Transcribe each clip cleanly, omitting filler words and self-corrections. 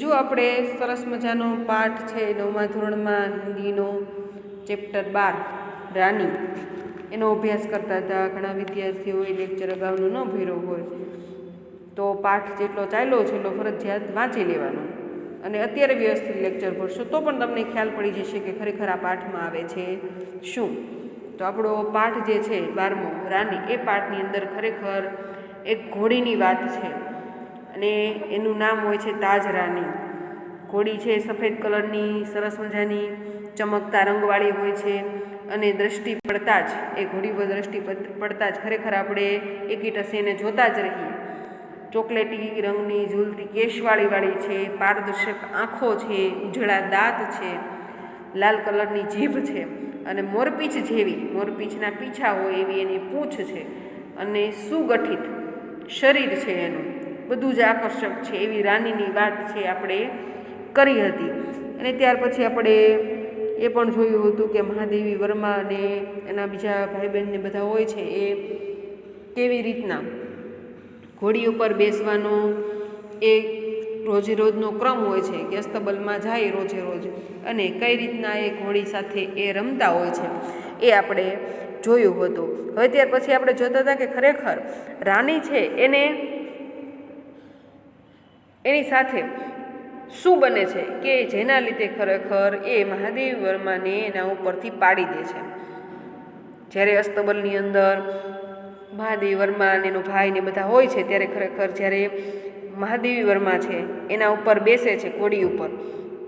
જો આપણે સરસ મજાનો પાઠ છે 9મા ધોરણમાં હિન્દીનો ચેપ્ટર 12 રાની એનો અભ્યાસ કરતા હતા. ઘણા વિદ્યાર્થીઓએ લેક્ચર અગાઉનો ન ભર્યો હોય તો પાઠ જેટલો ચાલ્યો છે એટલો ફરજિયાત વાંચી લેવાનો, અને અત્યારે વ્યવસ્થિત લેક્ચર ભરશો તો પણ તમને ખ્યાલ પડી જશે કે ખરેખર આ પાઠમાં આવે છે શું. તો આપણો પાઠ જે છે 12મો રાની, એ પાઠની અંદર ખરેખર એક ઘોડીની વાત છે અને એનું નામ હોય છે તાજ રાની. ઘોડી છે સફેદ કલરની, સરસ મજાની ચમકતા રંગવાળી હોય છે, અને દ્રષ્ટિ પડતા જ એ ઘોડી પર દ્રષ્ટિ પડતા જ ખરેખર આપણે એકીટસે એને જોતા જ રહીએ. ચોકલેટી રંગની ઝૂલતી કેશવાળીવાળી છે, પારદર્શક આંખો છે, ઉજળા દાંત છે, લાલ કલરની જીભ છે, અને મોરપીંછ જેવી, મોરપીંછના પીછા હોય એવી એની પૂંછ છે, અને સુગઠિત શરીર છે એનું, બધું જ આકર્ષક છે એવી રાનીની વાત છે આપણે કરી હતી. અને ત્યાર પછી આપણે એ પણ જોયું હતું કે મહાદેવી વર્મા અને એના બીજા ભાઈ બહેનને બધા હોય છે એ કેવી રીતના ઘોડી ઉપર બેસવાનો એ રોજે રોજનો ક્રમ હોય છે કે અસ્તબલમાં જાય રોજે રોજ, અને કઈ રીતના એ ઘોડી સાથે એ રમતા હોય છે એ આપણે જોયું હતું. હવે ત્યાર પછી આપણે જોતા હતા કે ખરેખર રાની છે એની સાથે શું બને છે કે જેના લીધે ખરેખર એ મહાદેવી વર્માને એના ઉપરથી પાડી દે છે. જ્યારે અસ્તબલની અંદર મહાદેવી વર્મા અને એનો ભાઈ ને બધા હોય છે ત્યારે ખરેખર જ્યારે મહાદેવી વર્મા છે એના ઉપર બેસે છે ઘોડી ઉપર,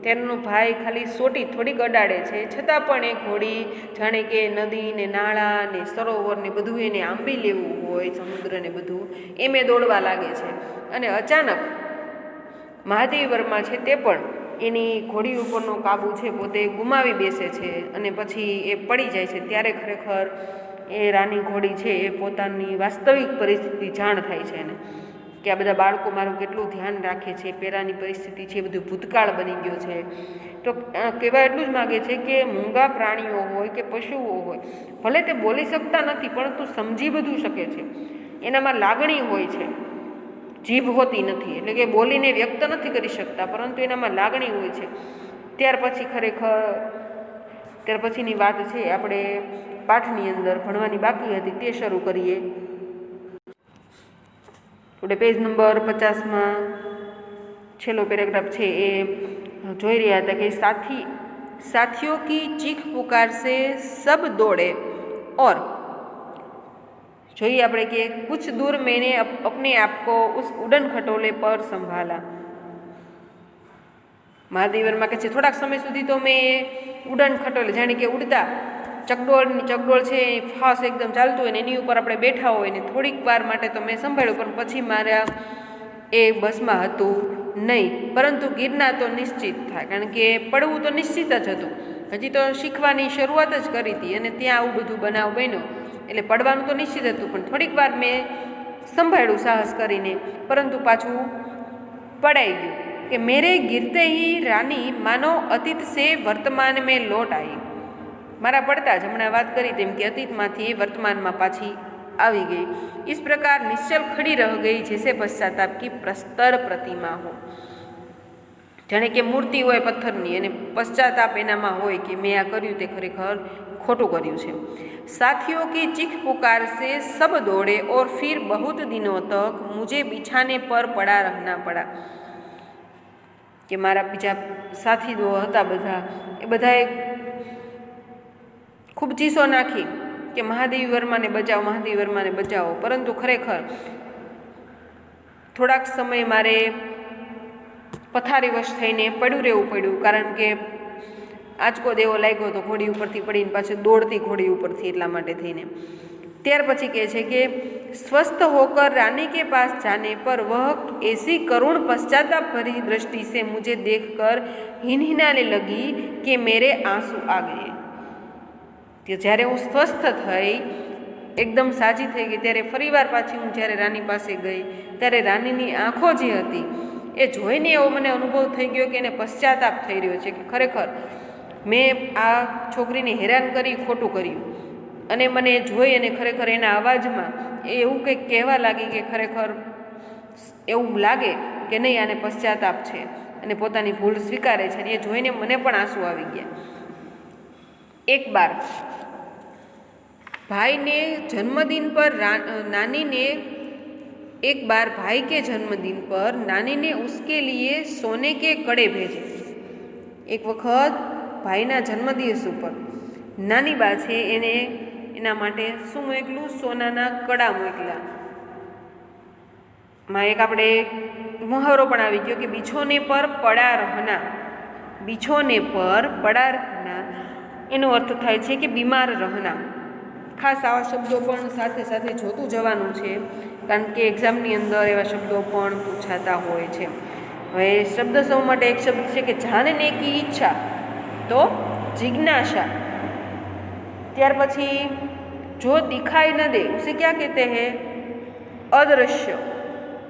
તેનો ભાઈ ખાલી સોટી થોડીક અડાડે છે, છતાં પણ એ ઘોડી જાણે કે નદી ને નાળા ને સરોવર ને બધું એને આંબી લેવું હોય, સમુદ્ર ને બધું એમે દોડવા લાગે છે. અને અચાનક મહાદેવી વર્મા છે તે પણ એની ઘોડી ઉપરનો કાબુ છે પોતે ગુમાવી બેસે છે, અને પછી એ પડી જાય છે. ત્યારે ખરેખર એ રાની ઘોડી છે એ પોતાની વાસ્તવિક પરિસ્થિતિ જાણ થાય છે એને કે આ બધા બાળકો મારું કેટલું ધ્યાન રાખે છે, પેલાની પરિસ્થિતિ છે બધું ભૂતકાળ બની ગયો છે. તો કહેવા એટલું જ માગે છે કે મૂંગા પ્રાણીઓ હોય કે પશુઓ હોય, ભલે તે બોલી શકતા નથી પરંતુ સમજી બધું શકે છે, એનામાં લાગણી હોય છે, જીભ હોતી નથી, એટલે કે બોલીને વ્યક્ત નથી કરી શકતા પરંતુ એનામાં લાગણી હોય છે. ત્યાર પછીની વાત છે આપણે પાઠની અંદર ભણવાની બાકી હતી તે શરૂ કરીએ. આપણે પેજ નંબર 50માં છેલ્લો પેરેગ્રાફ છે એ જોઈ રહ્યા હતા કે સાથીઓ કી ચીખ પુકાર સે સબ દોડે और જોઈએ આપણે કે कुछ दूर मैंने अपने आप को उस उड़न खटोले पर संभाला. મહાદેવી વર્મા કહે છે થોડાક સમય સુધી તો મેં ઉડન ખટોલે જાણે કે ઉડતા ચકડોળ છે ફાસ એકદમ ચાલતું હોય ને એની ઉપર આપણે બેઠા હોય ને થોડીક વાર માટે તો મેં સંભાળ્યું, પણ પછી મારા એ બસમાં હતું નહીં. પરંતુ ગિરનાર તો નિશ્ચિત થાય, કારણ કે પડવું તો નિશ્ચિત જ હતું, હજી તો શીખવાની શરૂઆત જ કરી હતી અને ત્યાં આવું બધું બનાવ બન્યો એટલે પડવાનું તો નિશ્ચિત હતું. પણ થોડીક વાર મેં સંભાળ્યું સાહસ કરીને, પરંતુ પાછું પડાઈ ગયું કે મેરે ગિરતે હી રાની માનો અતીત સે વર્તમાન મેં લોટ આવી. મારા પડતા જ હમણાં વાત કરી તેમ કે અતીતમાંથી વર્તમાનમાં પાછી આવી ગઈ. इस प्रकार निश्चल खड़ी रह गई जैसे पश्चाताप की प्रस्तर प्रतिमा हो. જાણે કે મૂર્તિ હોય પથ્થરની અને પશ્ચાતાપ એનામાં હોય કે મેં આ કર્યું તે ખરેખર ખોટું કર્યું છે. साथियों की चीख पुकार से सब दौड़े और फिर बहुत दिनों तक मुझे बिछाने पर पड़ा रहना पड़ा. કે મારા બીજા સાથીઓ હતા બધા એ બધાએ ખૂબ ચીસો નાખી કે મહાદેવી વર્માને બચાવો, પરંતુ ખરેખર થોડાક સમય મારે પથારીવશ થઈને પડ્યું રહેવું પડ્યું, કારણ કે આંચકો દેવો લાગ્યો હતો ઘોડી ઉપરથી પડીને પાછળ દોડતી ઘોડી ઉપરથી, એટલા માટે થઈને. ત્યાર પછી કહે છે કે સ્वस्थ होकर रानी के पास जाने पर वह ऐसी करुण पश्चाताप भरी दृष्टि से मुझे देखकर हिनहिनाने लगी कि मेरे आंसू आ गए. કે જ્યારે હું સ્વસ્થ થઈ એકદમ સાજી થઈ ગઈ ત્યારે ફરીવાર પાછી હું જ્યારે રાની પાસે ગઈ ત્યારે રાનીની આંખો જે હતી એ જોઈને એવો મને અનુભવ થઈ ગયો કે એને પશ્ચાતાપ થઈ રહ્યો છે કે ખરેખર મેં આ છોકરીને હેરાન કરી, ખોટું કર્યું. અને મને જોઈ અને ખરેખર એના અવાજમાં એ એવું કંઈક કહેવા લાગી કે ખરેખર એવું લાગે કે નહીં આને પશ્ચાતાપ છે. અને પોતાની ભૂલ સ્વીકારે છે. અને એ જોઈને મને પણ આંસુ આવી ગયા. એક બાર भाई जन्मदिन पर नानी ने एक बार भाई के जन्मदिन पर नानी ने उसके लिए सोने के कड़े भेजे. एक वखत भाईना जन्मदिवस पर नानी बा छे एने एना माटे शुं मोकल्युं? सोनाना कड़ा मोकल्या. में एक आपणे मुहावरो पण आवी गयो कि बिछोने पर पड़ा रहना. बिछोने पर पड़ा रहना एनो अर्थ थाय छे कि बीमार रहना. खास आवा शब्दों पण साथे साथे जोतुं जवानुं छे, कारण के एक्जामनी अंदर एवा शब्दों पण पूछाता होय छे. हवे शब्द समूह माटे एक शब्द छे कि जानने की इच्छा, तो जिज्ञासा. त्यार पछी जो दिखाई न दे उसे क्या कहते हैं? अदृश्य.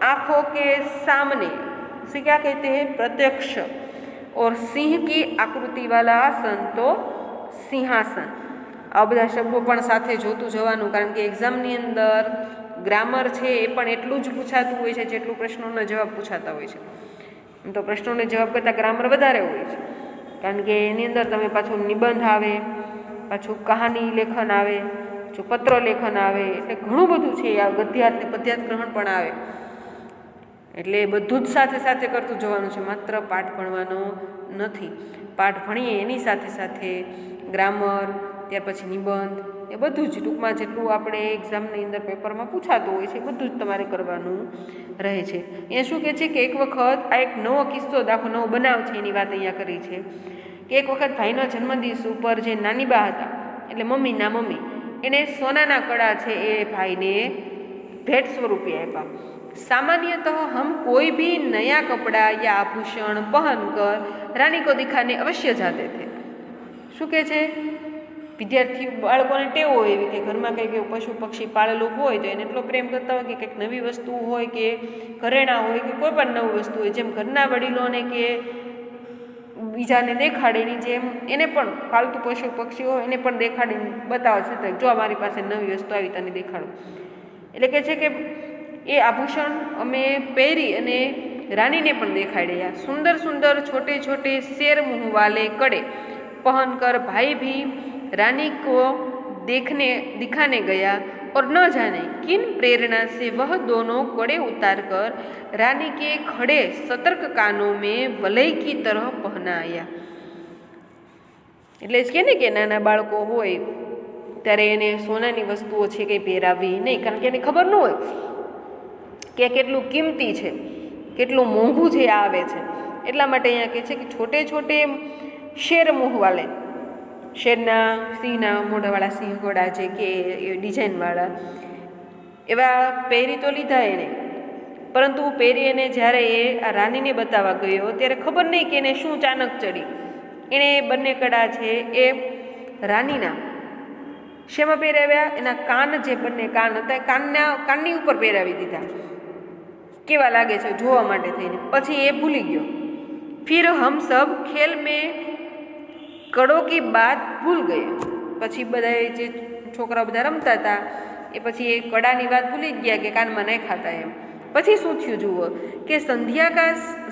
आँखों के सामने उसे क्या कहते हैं? प्रत्यक्ष. और सिंह की आकृति वाला आसन तो सिंहासन. आ बधा शब्दों पण साथे जोतुं जवानुं, कारण के एक्जामनी अंदर ग्रामर छे ए पण एटलुं ज पूछातुं होय छे जेटલું પ્રશ્નોના જવાબ પૂછાતા હોય છે. એમ તો પ્રશ્નોને જવાબ કરતાં ગ્રામર વધારે હોય છે, કારણ કે એની અંદર તમે પાછું નિબંધ આવે, પાછું કહાની લેખન આવે, પાછું પત્ર લેખન આવે, એટલે ઘણું બધું છે. આ ગદ્યાર્થ ને પદ્યાર્થ ગ્રહણ પણ આવે, એટલે બધું જ સાથે સાથે કરતું જવાનું છે. માત્ર પાઠ ભણવાનો નથી. પાઠ ભણીએ એની સાથે સાથે ગ્રામર, ત્યાર પછી નિબંધ, એ બધું જ ટૂંકમાં જેટલું આપણે એક્ઝામની અંદર પેપરમાં પૂછાતું હોય છે બધું જ તમારે કરવાનું રહે છે. અહીંયા શું કહે છે કે એક વખત આ એક નવો કિસ્સો દાખલો, નવો બનાવ છે એની વાત અહીંયા કરી છે કે એક વખત ભાઈના જન્મદિવસ ઉપર જે નાની બા હતા, એટલે મમ્મીના મમ્મી, એને સોનાના કડા છે એ ભાઈને भेंट स्वरूपे आप्या. सामान्यतः हम कोई भी नया कपड़ा या आभूषण पहनकर रानी को दिखाने अवश्य जाते थे. શું કહે છે? વિદ્યાર્થી બાળકોને ટેવ હોય એવી કે ઘરમાં કંઈક એવું પશુ પક્ષી પાળેલું હોય તો એને એટલો પ્રેમ કરતા હોય કે કંઈક નવી વસ્તુ હોય કે ઘરેણાં હોય કે કોઈ પણ નવી વસ્તુ હોય, જેમ ઘરના વડીલોને કે બીજાને દેખાડેની જેમ એને પણ પાલતુ પશુ પક્ષી હોય એને પણ દેખાડીને બતાવે છે, જો મારી પાસે નવી વસ્તુ આવી તને દેખાડું. એટલે કહે છે કે એ આભૂષણ અમે પહેરી અને રાनीને પણ દેખાડ્યા. सुंदर सुंदर छोटे छोटे शेर मुँह वाले कड़े पहनकर भाई भी रानी को दिखाने गया और न जाने किन प्रेरणा से वह दोनों कड़े उतार कर रानी के खड़े सतर्क कानों में वलय की तरह पहनाया. એટલે જ કે ને કે નાના બાળકો હોય ત્યારે એને સોનાની વસ્તુઓ છે કંઈ પહેરાવી નહીં, કારણ કે એને ખબર ન હોય કે કેટલું કિંમતી છે, કેટલું મોંઘું છે આવે છે. એટલા માટે અહીંયા કહે છે કે છોટે છોટે શેર મુંહ વાલે, શેરના સિંહના મોઢાવાળા સિંહ ઘોડા છે કે એ ડિઝાઇનવાળા એવા પહેરી તો લીધા એણે, પરંતુ પહેરી એને જ્યારે એ આ રાનીને બતાવવા ગયો ત્યારે ખબર નહીં કે એને શું ચાનક ચડી. એણે બંને કડા છે એ રાનીના શેમાં પહેરાવ્યા? એના કાન, જે બંને કાન હતા કાનની ઉપર પહેરાવી દીધા. કેવા લાગે છે જોવા માટે થઈને. પછી એ ભૂલી ગયો. फिर हम सब खेल में कड़ों की बात भूल गए. પછી બધા જે છોકરાઓ બધા રમતા હતા એ પછી એ કડાની વાત ભૂલી ગયા કે કાનમાં નહીં ખાતા એમ. પછી શું થયું જુઓ કે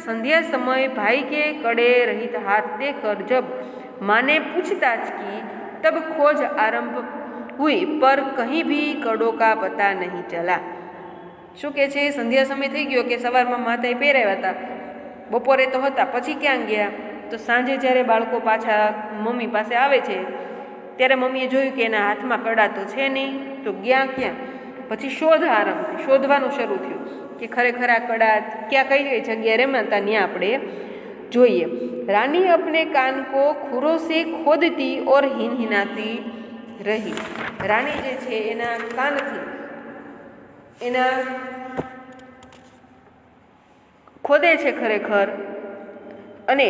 संध्या समय भाई के कड़े रहित हाथ देकर जब माँ ने पूछताछ की तब खोज आरंभ हुई पर कहीं भी कड़ों का पता नहीं चला. શું કહે છે? સંધ્યા સમય થઈ ગયો કે સવારમાં માતાએ પહેરાવ્યા હતા, બપોરે તો હતા, પછી ક્યાં ગયા? તો સાંજે જ્યારે બાળકો પાછા મમ્મી પાસે આવે છે ત્યારે મમ્મીએ જોયું કે એના હાથમાં કડા તો છે નહીં, તો ગયા ક્યાં? પછી શોધ આરંભ થઈ, શોધવાનું શરૂ થયું કે ખરેખર આ કડા ક્યાં કઈ કઈ જગ્યાએ રમાતા, ત્યાં આપણે જોઈએ. रानी अपने कान को खुरों से खोदती और हिनहिनाती रही. रानी જે છે એના કાનથી એના ખોદે છે ખરેખર અને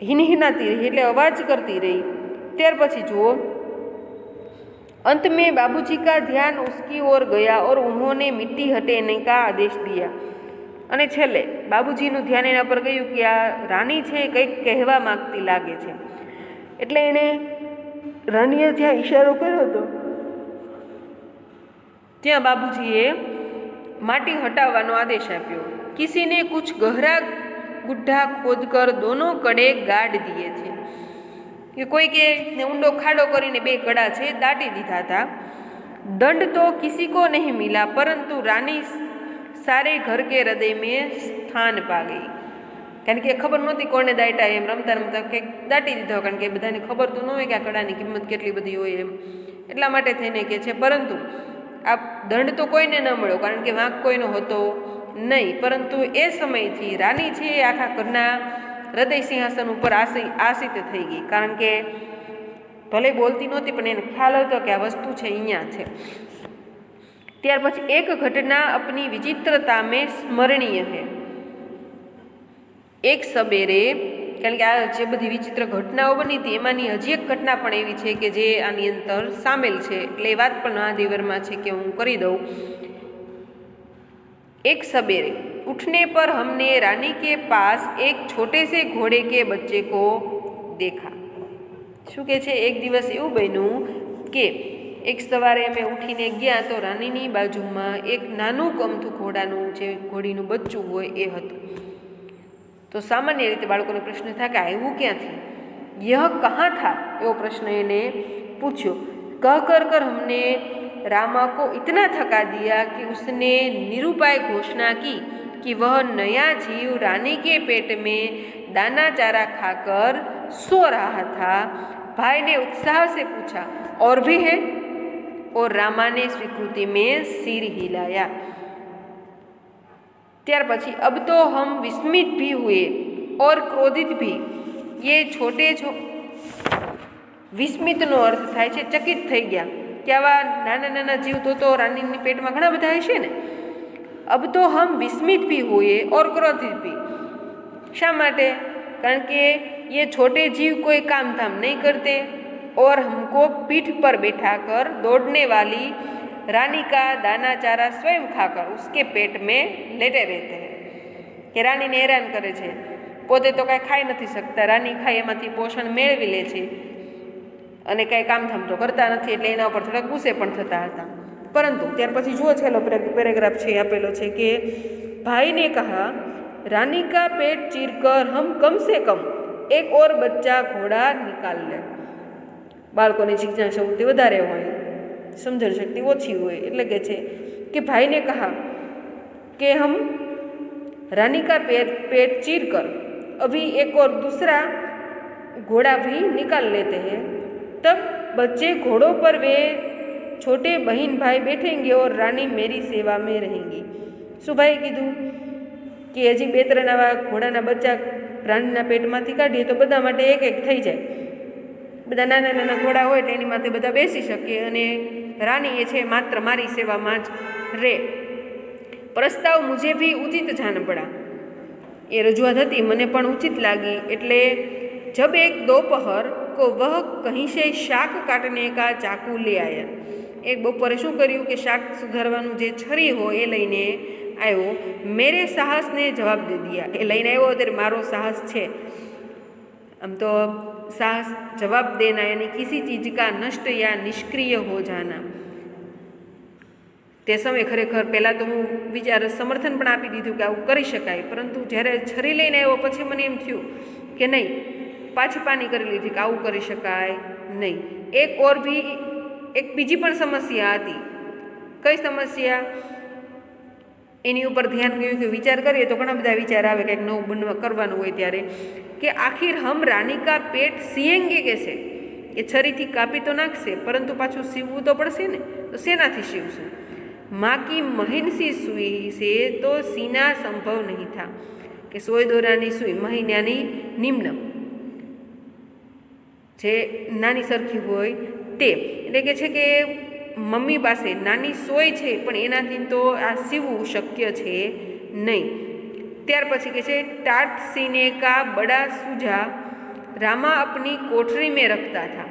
हिनहिनाती रही એટલે અવાજ કરતી રહી. ત્યાર પછી જુઓ अंत में बाबूजी का ध्यान उसकी ओर गया और उन्होंने मिट्टी हटेने का आदेश दिया. અને છેલ્લે બાબુજીનું ધ્યાન એના પર ગયું કે આ રાની છે કંઈક કહેવા માગતી લાગે છે, એટલે એણે રાનીએ જ્યાં ઈશારો કર્યો હતો ત્યાં બાબુજીએ માટી હટાવવાનો આદેશ આપ્યો. કિસીને કુછ ગહરા गुड्ढा खोदकर दोनों कड़े गाड़ दिए थे। कि कोई के ऊंडो खाडो करीने बे कड़ा छे दाटी दीधा था। दंड तो किसी को नहीं मिला, परंतु रानी सारे घर के हृदय में स्थान पा गई। कारण के खबर नहोती कोने दाट्या, एम रमता रमता के दाटी दीधो, कारण के बधाने खबर तो न होय के आ कड़ानी किंमत केटली बधी होय एम, એટલા માટે થઈને કે છે। પરંતુ આ દંડ તો કોઈને ન મળ્યો, કારણ કે વાંક કોઈનો હતો નહીં, પરંતુ એ સમયથી રાની છે એ આખા ઘરના હૃદય સિંહાસન ઉપર આસિત થઈ ગઈ। કારણ કે ભલે બોલતી નહોતી, પણ એને ખ્યાલ હતો કે આ વસ્તુ છે અહીંયા છે। ત્યાર પછી એક ઘટના अपनी विचित्रता में स्मरणीय है। एक सबेरे, કારણ કે આ જે બધી વિચિત્ર ઘટનાઓ બની હતી એમાંની હજી એક ઘટના પણ એવી છે કે જે આની અંદર સામેલ છે, એટલે એ વાત પણ આ દીવરમાં છે કે હું કરી દઉં। एक सबेरे उठने पर हमने रानी के पास एक छोटे से घोड़े के बच्चे को देखा। શું કહે છે, એક દિવસ એવું બન્યું કે એક સવારે અમે ઉઠીને ગયા તો રાનીની બાજુમાં એક નાનું કમથું ઘોડાનું જે ઘોડીનું બચ્ચું હોય એ હતું। તો સામાન્ય રીતે બાળકોને પ્રશ્ન થાય કે આવ્યું ક્યાંથી, યહ કહાં થા, એવો પ્રશ્ન એને પૂછ્યો। કહ कर कर हमने रामा को इतना थका दिया कि उसने निरुपाय घोषणा की कि वह नया जीव रानी के पेट में दाना चारा खाकर सो रहा था। भाई ने उत्साह से पूछा, और भी है? और रामा ने स्वीकृति में सिर हिलाया। ત્યાર પછી अब तो हम विस्मित भी हुए और क्रोधित भी। ये छोटे विस्मितનો અર્થ થાય છે ચકિત થઈ ગયા કે આવા નાના નાના જીવ તો રાનીની પેટમાં ઘણા બધા હશે ને। अब तो हम विस्मित भी हुए और क्रोधित भी। શા માટે? કારણ કે ये छोटे जीव कोई काम धाम नहीं करते और हमको पीठ पर बैठा कर दौड़ने वाली रानी का दाना चारा स्वयं खाकर उसके पेट में लेटे रहते हैं। કે રાનીને હેરાન કરે છે, પોતે તો કાંઈ ખાઈ નથી શકતા, રાની ખાય એમાંથી પોષણ મેળવી લે છે અને કાંઈ કામધામ તો કરતા નથી, એટલે એના ઉપર થોડા ગુસ્સે પણ થતા હતા। પરંતુ ત્યાર પછી જુઓ છેલ્લો પેરેગ્રાફ છે આપેલો છે કે ભાઈને કહા, रानी का पेट चीर कर हम कम से कम एक और बच्चा घोड़ा निकाल ले। બાળકોની જિજ્ઞાસા શક્તિ વધારે હોય, સમજણ શક્તિ ઓછી હોય, એટલે કે છે કે ભાઈને કહા કે हम रानी का पेट चीर कर अभी एक और दूसरा घोड़ा भी निकाल लेते हैं, तब बच्चे घोड़ों पर वे छोटे बहन भाई बैठेंगे और रानी मेरी सेवा में रहेंगी। શું ભાઈ કીધું કે હજી 2-3 આવા ઘોડાના બચ્ચા રાણીના પેટમાંથી કાઢીએ તો બધા માટે એક એક થઈ જાય, બધા નાના નાના ઘોડા હોય એટલે એની માથે બધા બેસી શકે અને રાની એ છે માત્ર મારી સેવામાં જ રહે। प्रस्ताव मुझे भी उचित जान पड़ा। ये रजूआत थी मने पण उचित लगी। एटले जब एक दोपहर को वह कहीं से शाक काटने का चाकू ले आया। एक बपोरे शुं कर्युं कि शाक सुधारवानुं जे छरी हो ए लईने आव्यो। मेरे साहस ने जवाब दे दिया। ए लईने आव्यो त्यारे मारो साहस छे। आम तो साहस जवाब देना यानी किसी चीज़ का नष्ट या निष्क्रिय हो जाना। તે સમયે ખરેખર પહેલાં તો હું વિચાર સમર્થન પણ આપી દીધું કે આવું કરી શકાય, પરંતુ જ્યારે છરી લઈને આવ્યો પછી મને એમ થયું કે નહીં, પાછી પાની કરી લીધી કે આવું કરી શકાય નહીં। એક બીજી પણ સમસ્યા હતી। કઈ સમસ્યા? એની ઉપર ધ્યાન ગયું કે વિચાર કરીએ તો ઘણા બધા વિચાર આવે, કંઈક નવું કરવાનું હોય ત્યારે, કે આખિર હમ રાની કા પેટ સિયેંગે કેસે? એ છરીથી કાપી તો નાખશે, પરંતુ પાછું સીવવું તો પડશે ને, તો શેનાથી સીવશું? माँ की महीन सी सुई से तो सीना संभव नहीं था। कि सोय दोरानी सुई महीनानी निम्न जे नानी सरखी होय ते, એટલે કે છે કે મમ્મી પાસે નાની સોય છે પણ એનાથી તો આ સીવવું શક્ય છે નહીં। ત્યાર પછી કે છે टाट सीने का बड़ा सूझा रामा अपनी कोठरी में रखता था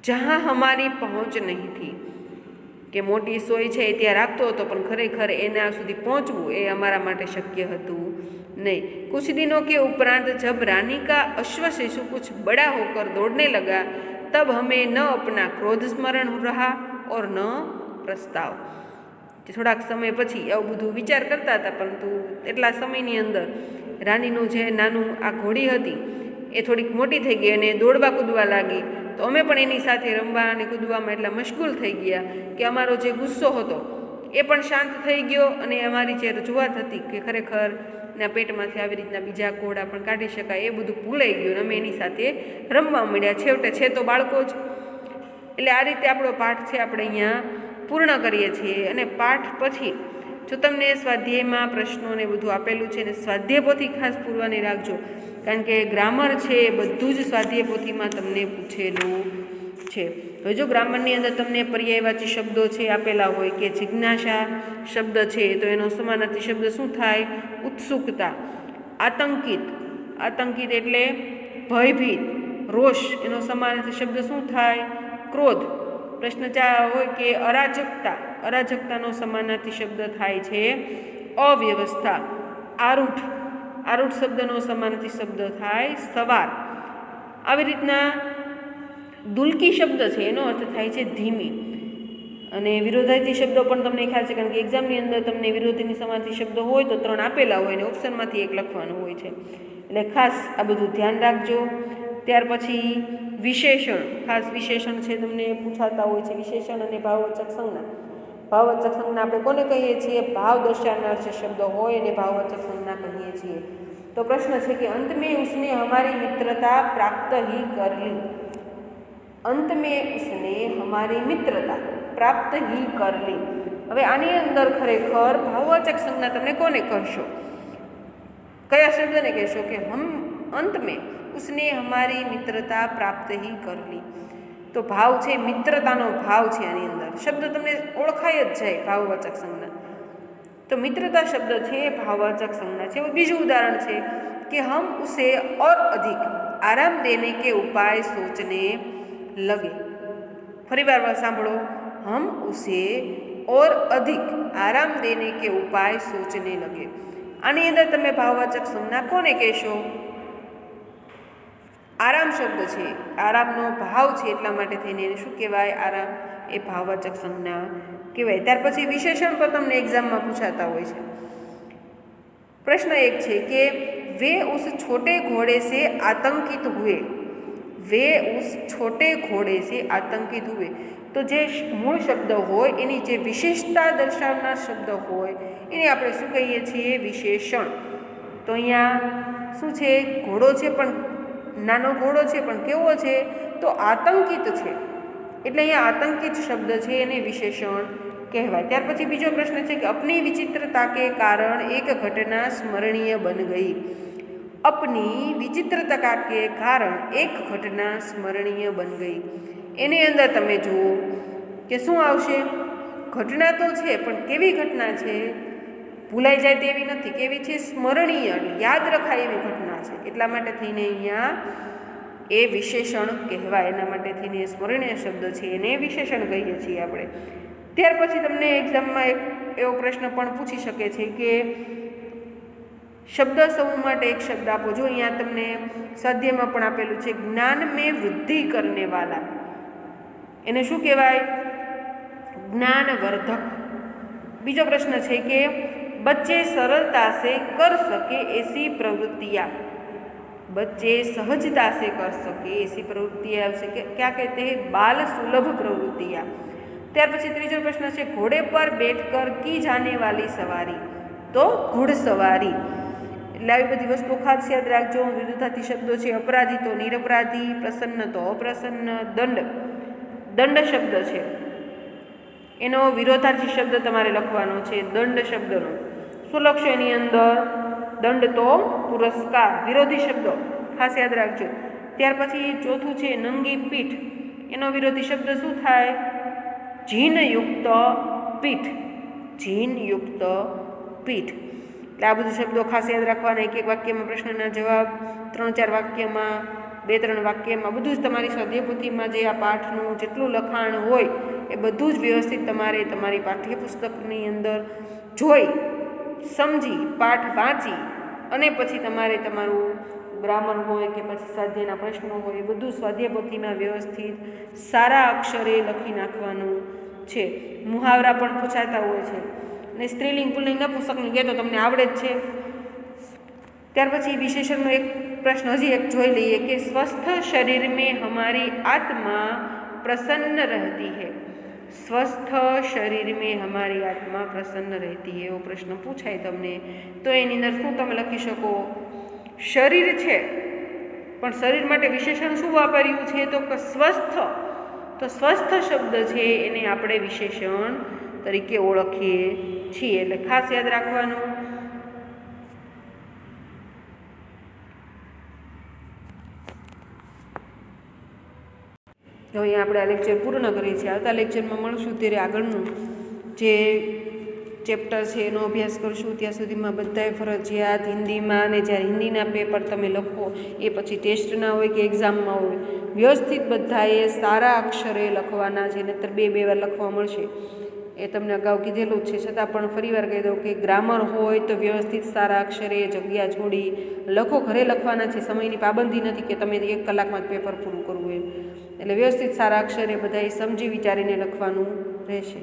जहाँ हमारी पहुँच नहीं थी। કે મોટી સોય છે એ ત્યાં રાખતો હતો પણ ખરેખર એના સુધી પહોંચવું એ અમારા માટે શક્ય હતું नहीं। कुछ दिनों के उपरांत जब रानी का अश्व शिशु कुछ बड़ा होकर दौड़ने लगा तब हमें न अपना क्रोध स्मरण रहा और न प्रस्ताव। થોડાક સમય પછી આવું બધું વિચાર કરતા હતા, પરંતુ એટલા સમયની અંદર રાનીનું જે નાનું આ ઘોડી હતી એ થોડીક મોટી થઈ ગઈ અને દોડવા કૂદવા લાગી. તો અમે પણ એની સાથે રમવા અને કૂદવામાં એટલા મશગુલ થઈ ગયા કે અમારો જે ગુસ્સો હતો એ પણ શાંત થઈ ગયો અને અમારી જે રજૂઆત હતી કે ખરેખર ના પેટમાંથી આવી રીતના બીજા ઘોડા પણ કાઢી શકાય એ બધું ભૂલાઈ ગયું અને અમે એની સાથે રમવા મળ્યા. છેવટે છે તો બાળકો જ. એટલે આ રીતે આપણો પાઠ છે આપણે અહીંયા પૂર્ણ કરીએ છીએ. અને પાઠ પછી જો તમને સ્વાધ્યાયમાં પ્રશ્નોને બધું આપેલું છે ને સ્વાધ્યાય પોથી ખાસ પૂરવાની રાખજો, કારણ કે ગ્રામર છે એ બધું જ સ્વાધ્યાય પોથીમાં તમને પૂછેલું છે. હવે જો ગ્રામરની અંદર તમને પર્યાયવાચી શબ્દો છે આપેલા હોય કે જિજ્ઞાસા શબ્દ છે તો એનો સમાનાર્થી શબ્દ શું થાય? ઉત્સુકતા. આતંકિત, આતંકિત એટલે ભયભીત. રોષ, એનો સમાનાર્થી શબ્દ શું થાય? ક્રોધ. પ્રશ્ન હોય કે અરાજકતા, અરાજકતાનો સમાનાર્થી શબ્દ થાય છે અવ્યવસ્થા. આરૂઢ, આરૂઢ શબ્દનો સમાનાર્થી શબ્દ થાય સવાર. આવી રીતના દુલકી શબ્દ છે એનો અર્થ થાય છે ધીમી. અને વિરોધાર્થી શબ્દો પણ તમને ખ્યાલ છે, કારણ કે એક્ઝામની અંદર તમને વિરોધીની સમાનાર્થી શબ્દો હોય તો 3 આપેલા હોય અને ઓપ્શનમાંથી 1 લખવાનું હોય છે. એટલે ખાસ આ બધું ધ્યાન રાખજો. ત્યાર પછી વિશેષણ, ખાસ વિશેષણ છે તમને પૂછાતા હોય છે. વિશેષણ અને ભાવવાચક સંજ્ઞા. ભાવવાચક સંજ્ઞા આપણે કોને કહીએ છીએ? ભાવ દર્શાવનાર જે શબ્દ હોય એને ભાવવાચક સંજ્ઞા કહીએ છીએ. તો પ્રશ્ન છે કે અંત में उसने हमारी मित्रता प्राप्त ही कर ली. अंत में उसने हमारी मित्रता प्राप्त ही कर ली. હવે આની અંદર ખરેખર ભાવવાચક સંજ્ઞા તમે કોને કહેશો? કયા શબ્દને કહેશો? કે હમ અંત में उसने हमारी मित्रता प्राप्त ही कर ली. તો ભાવ છે, મિત્રતાનો ભાવ છે આની અંદર. શબ્દ તમને ઓળખાય જ જાય ભાવવાચક સંજ્ઞા. તો મિત્રતા શબ્દ છે એ ભાવવાચક સંજ્ઞા છે. બીજું ઉદાહરણ છે કે હમ ઉસે और अधिक आराम देने के उपाय सोचने लगे. ફરી વાર સાંભળો. हम उसे और अधिक आराम देने के उपाय सोचने लगे. આની અંદર તમે ભાવવાચક સંજ્ઞા કોને કહેશો? આરામ શબ્દ છે, આરામનો ભાવ છે, એટલા માટે થઈને એને શું કહેવાય? આરામ. એ ભાવવાચક સંજ્ઞા કહેવાય. ત્યાર પછી વિશેષણ પર તમને એક્ઝામમાં પૂછાતા હોય છે. પ્રશ્ન 1 છે કે वे उस छोटे घोड़े से आतंकित हुए. वे उस छोटे घोड़े से आतंकित हुए. તો જે મૂળ શબ્દ હોય એની જે વિશેષતા દર્શાવનાર શબ્દ હોય એને આપણે શું કહીએ છીએ? વિશેષણ. તો અહીંયા શું છે? ઘોડો છે પણ નાનો ઘોડો છે પણ કેવો છે? તો આતંકિત છે. એટલે અહીંયા આતંકિત શબ્દ છે એને વિશેષણ કહેવાય. ત્યાર પછી બીજો પ્રશ્ન છે કે अपनी विचित्रता के कारण एक घटना स्मरणीय बन गई. अपनी विचित्रता के कारण एक घटना स्मरणीय बन गई. એની અંદર તમે જુઓ કે શું આવશે? ઘટના તો છે પણ કેવી ઘટના છે? ભૂલાઈ જાય તેવી નથી. કેવી છે? સ્મરણીય, યાદ રખાય એવી ઘટના છે. એટલા માટે થઈને અહીંયા એ વિશેષણ કહેવાય. એના માટે થઈને સ્મરણીય શબ્દ છે એને વિશેષણ કહીએ છીએ આપણે. ત્યાર પછી તમને એક્ઝામમાં એક એવો પ્રશ્ન પણ પૂછી શકે છે કે શબ્દ સમૂહ માટે એક શબ્દ આપો. જો અહીંયા તમને સ્વાધ્યાયમાં પણ આપેલું છે જ્ઞાન મેં વૃદ્ધિ કરને વાલા. એને શું કહેવાય? જ્ઞાનવર્ધક. બીજો પ્રશ્ન છે કે बच्चे सरलता से कर सके ऐसी प्रवृत्तियाँ. बच्चे सहजता से कर सके ऐसी प्रवृत्तियाँ आवश्य क्या कहते हैं? बाल सुलभ प्रवृत्तियाँ. ત્યાર પછી ત્રીજો પ્રશ્ન છે ઘોડે પર બેઠકર की जाने वाली सवारी. તો ઘોડસવારી. એટલે આવી બધી વસ્તુ ખાસ યાદ રાખજો. વિરુદ્ધાર્થી શબ્દો છે અપરાધી તો નિરપરાધી, પ્રસન્ન તો અપ્રસન્ન, દંડ, દંડ શબ્દ છે એનો વિરોધાર્થી શબ્દ તમારે લખવાનો છે દંડ શબ્દનો. શું લખશો એની અંદર? દંડ તો પુરસ્કાર. વિરોધી શબ્દો ખાસ યાદ રાખજો. ત્યાર પછી ચોથું છે નંગી પીઠ. એનો વિરોધી શબ્દ શું થાય? જીનયુક્ત પીઠ. જીનયુક્ત પીઠ. એટલે આ બધું શબ્દો ખાસ યાદ રાખવાના. એક વાક્યમાં પ્રશ્નના જવાબ, 3-4 વાક્યમાં, 2-3 વાક્યમાં, બધું જ તમારી સ્વાધ્યાયપોથીમાં જે આ પાઠનું જેટલું લખાણ હોય એ બધું જ વ્યવસ્થિત તમારે તમારી પાઠ્યપુસ્તકની અંદર જોઈ સમજી પાઠ વાંચી અને પછી તમારે તમારું ગ્રામર હોય કે પછી સ્વાધ્યાયના પ્રશ્નો હોય એ બધું સ્વાધ્યાયપોથીમાં વ્યવસ્થિત સારા અક્ષરે લખી નાખવાનું છે. મુહાવરા પણ પૂછાતા હોય છે. અને સ્ત્રીલિંગ પુલ્લિંગ નપુંસકલિંગ એ તો તમને આવડે જ છે. ત્યાર પછી વિશેષણનો એક પ્રશ્ન હજી એક જોઈ લઈએ કે સ્वस्थ શરીર में हमारी आत्मा प्रसन्न रहती है. સ્वस्थ શરીર में हमारी आत्मा प्रसन्न रहती है એવો પ્રશ્ન પૂછાય તમને, તો એની અંદર શું તમે લખી શકો? શરીર છે પણ શરીર માટે વિશેષણ શું વાપર્યું છે? તો કે સ્વસ્થ. તો સ્વસ્થ શબ્દ છે એને આપણે વિશેષણ તરીકે ઓળખીએ છીએ, એટલે ખાસ યાદ રાખવાનું. હવે અહીંયા આપણે આ લેક્ચર પૂર્ણ કરીએ છીએ. આવતા લેક્ચરમાં મળશું ત્યારે આગળનું જે ચેપ્ટર છે એનો અભ્યાસ કરશું. ત્યાં સુધીમાં બધાએ ફરજિયાત હિન્દીમાં, અને જ્યારે હિન્દીના પેપર તમે લખો એ પછી ટેસ્ટના હોય કે એક્ઝામમાં હોય, વ્યવસ્થિત બધાએ સારા અક્ષરે લખવાના છે, નહીંતર બે વાર લખવા મળશે. એ તમને અગાઉ કીધેલું જ છે, છતાં પણ ફરીવાર કહી દઉં કે ગ્રામર હોય તો વ્યવસ્થિત સારા અક્ષરે જગ્યા છોડી લખો. ઘરે લખવાના છે, સમયની પાબંદી નથી કે તમે 1 કલાકમાં જ પેપર પૂરું કરવું એમ. એટલે વ્યવસ્થિત સારા અક્ષરે બધાએ સમજી વિચારીને લખવાનું રહેશે.